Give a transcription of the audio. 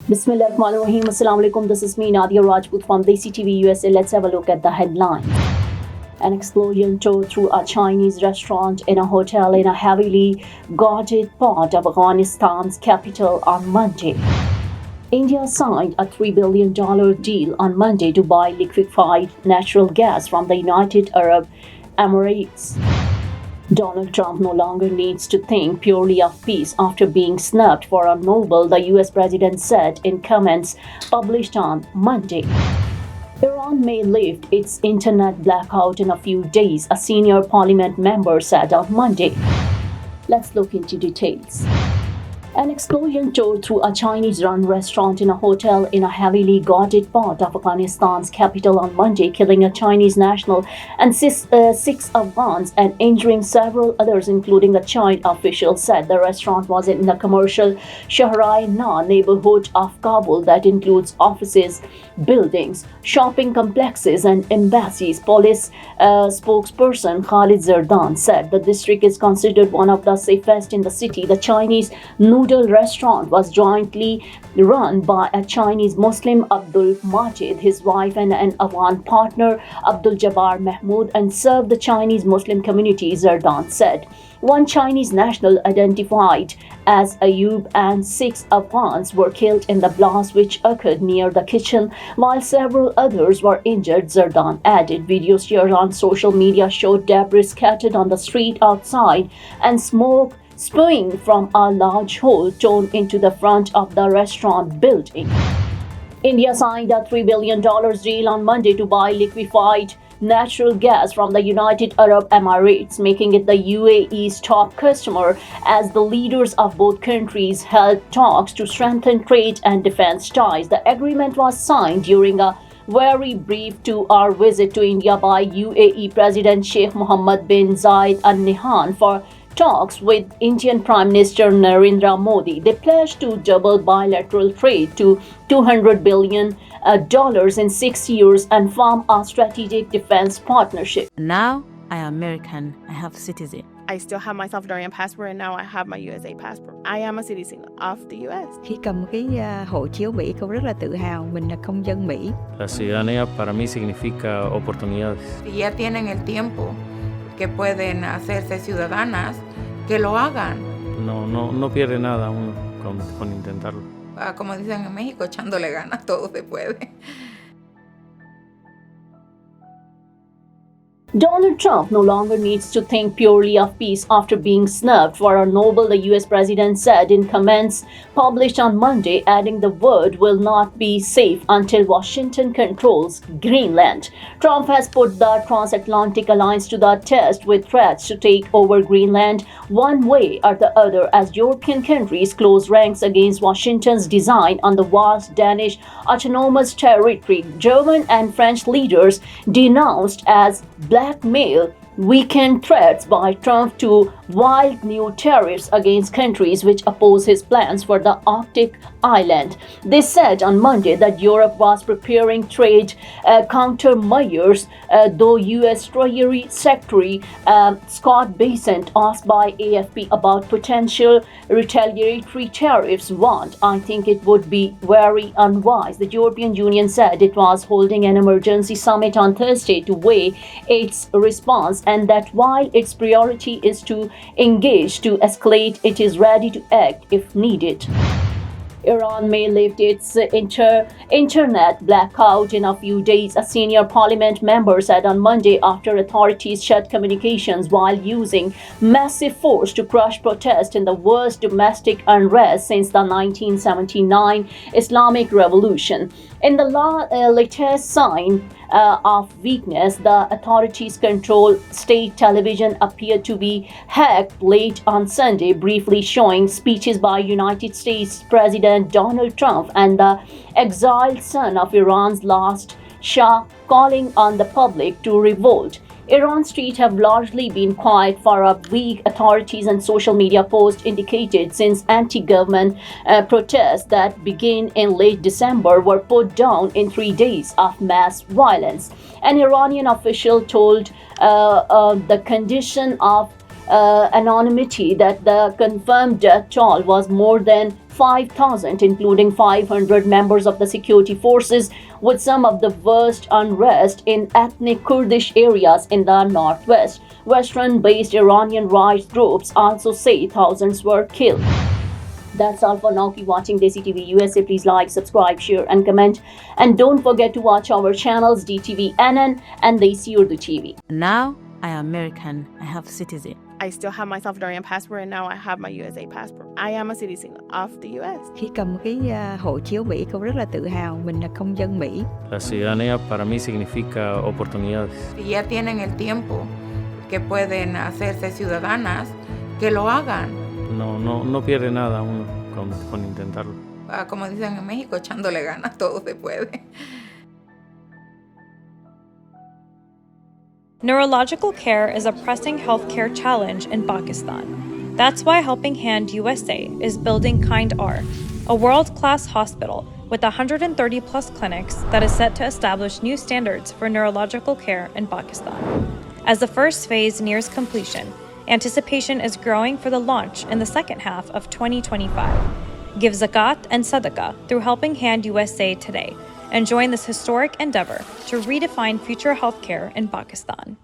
Bismillahirrahmanirrahim. Assalamu alaikum. This is me, Nadia Rajput from DESI TV USA. Let's have a look at the headline. An explosion tore through a Chinese restaurant in a hotel in a heavily guarded part of Afghanistan's capital on Monday. India signed a $3 billion deal on Monday to buy liquefied natural gas from the United Arab Emirates. Donald Trump no longer needs to think purely of peace after being snubbed for a Nobel, the US president said in comments published on Monday. Iran may lift its internet blackout in a few days, a senior parliament member said on Monday. Let's look into details. An explosion tore through a Chinese-run restaurant in a hotel in a heavily guarded part of Afghanistan's capital on Monday, killing a Chinese national and six Afghans and injuring several others, including a child, officials said. The restaurant was in the commercial Shahrai-Na neighborhood of Kabul that includes offices, buildings, shopping complexes, and embassies. Police spokesperson Khalid Zardan said the district is considered one of the safest in the city. The Chinese noodle restaurant was jointly run by a Chinese Muslim, Abdul Majid, his wife, and an Afghan partner, Abdul Jabbar Mahmood, and served the Chinese Muslim community, Zardan said. One Chinese national identified as Ayub and 6 Afghans were killed in the blast which occurred near the kitchen, while several others were injured, Zardan added. Videos shared on social media showed debris scattered on the street outside and smoke spewing from a large hole torn into the front of the restaurant building. India signed a $3 billion deal on Monday to buy liquefied natural gas from the United Arab Emirates, making it the UAE's top customer as the leaders of both countries held talks to strengthen trade and defense ties. The agreement was signed during a very brief 2-hour visit to India by UAE President Sheikh Mohammed bin Zayed Al Nahyan for talks with Indian Prime Minister Narendra Modi. They pledged to double bilateral trade to $200 billion in 6 years and form a strategic defense partnership. Now I am American. I have citizen. I still have my Salvadorian passport and now I have my USA passport. I am a citizen of the US. Khi cầm cái hộ chiếu Mỹ, cô rất là tự hào mình là công dân Mỹ. La ciudadanía para mí significa oportunidades. Si ya tienen el tiempo que pueden hacerse ciudadanas, que lo hagan. No pierde nada uno con intentarlo. Como dicen en México, echándole ganas, todo se puede. Donald Trump no longer needs to think purely of peace after being snubbed for a Nobel, the US president said in comments published on Monday, adding the world will not be safe until Washington controls Greenland. Trump has put the transatlantic alliance to the test with threats to take over Greenland one way or the other as European countries close ranks against Washington's design on the vast Danish autonomous territory. German and French leaders denounced as blackmail weakened threats by Trump to wild new tariffs against countries which oppose his plans for the Arctic island. They said on Monday that Europe was preparing trade countermeasures, though U.S. Treasury Secretary Scott Bessent, asked by AFP about potential retaliatory tariffs, warned, "I think it would be very unwise." The European Union said it was holding an emergency summit on Thursday to weigh its response, and that while its priority is to engage to escalate, it is ready to act if needed. Iran may lift its internet blackout in a few days, a senior parliament member said on Monday after authorities shut communications while using massive force to crush protest in the worst domestic unrest since the 1979 Islamic Revolution. In the latest sign of weakness, the authorities' controlled state television appeared to be hacked late on Sunday, briefly showing speeches by United States President Donald Trump and the exiled son of Iran's last Shah, calling on the public to revolt. Iran's streets have largely been quiet for a week, authorities and social media posts indicated, since anti-government protests that began in late December were put down in 3 days of mass violence. An Iranian official told the condition of anonymity that the confirmed death toll was more than 5,000, including 500 members of the security forces, with some of the worst unrest in ethnic Kurdish areas in the northwest. Western-based Iranian rights groups also say thousands were killed. That's all for now. Keep watching DESI TV USA. Please like, subscribe, share, and comment. And don't forget to watch our channels DTV NN and DESI Urdu TV. Now I am American. I have citizen. I still have my Salvadorian passport and now I have my USA passport. I am a citizen of the US. Khi cầm cái hộ chiếu Mỹ, con rất là tự hào mình là công dân Mỹ. La ciudadanía para mí significa oportunidades. Si ya tienen el tiempo que pueden hacerse ciudadanas, que lo hagan. No pierde nada uno con intentarlo. Como dicen en México, echándole ganas, todo se puede. Neurological care is a pressing healthcare challenge in Pakistan. That's why Helping Hand USA is building Kind R, a world-class hospital with 130 plus clinics that is set to establish new standards for neurological care in Pakistan. As the first phase nears completion, anticipation is growing for the launch in the second half of 2025. Give zakat and sadaqah through Helping Hand USA today and join this historic endeavor to redefine future healthcare in Pakistan.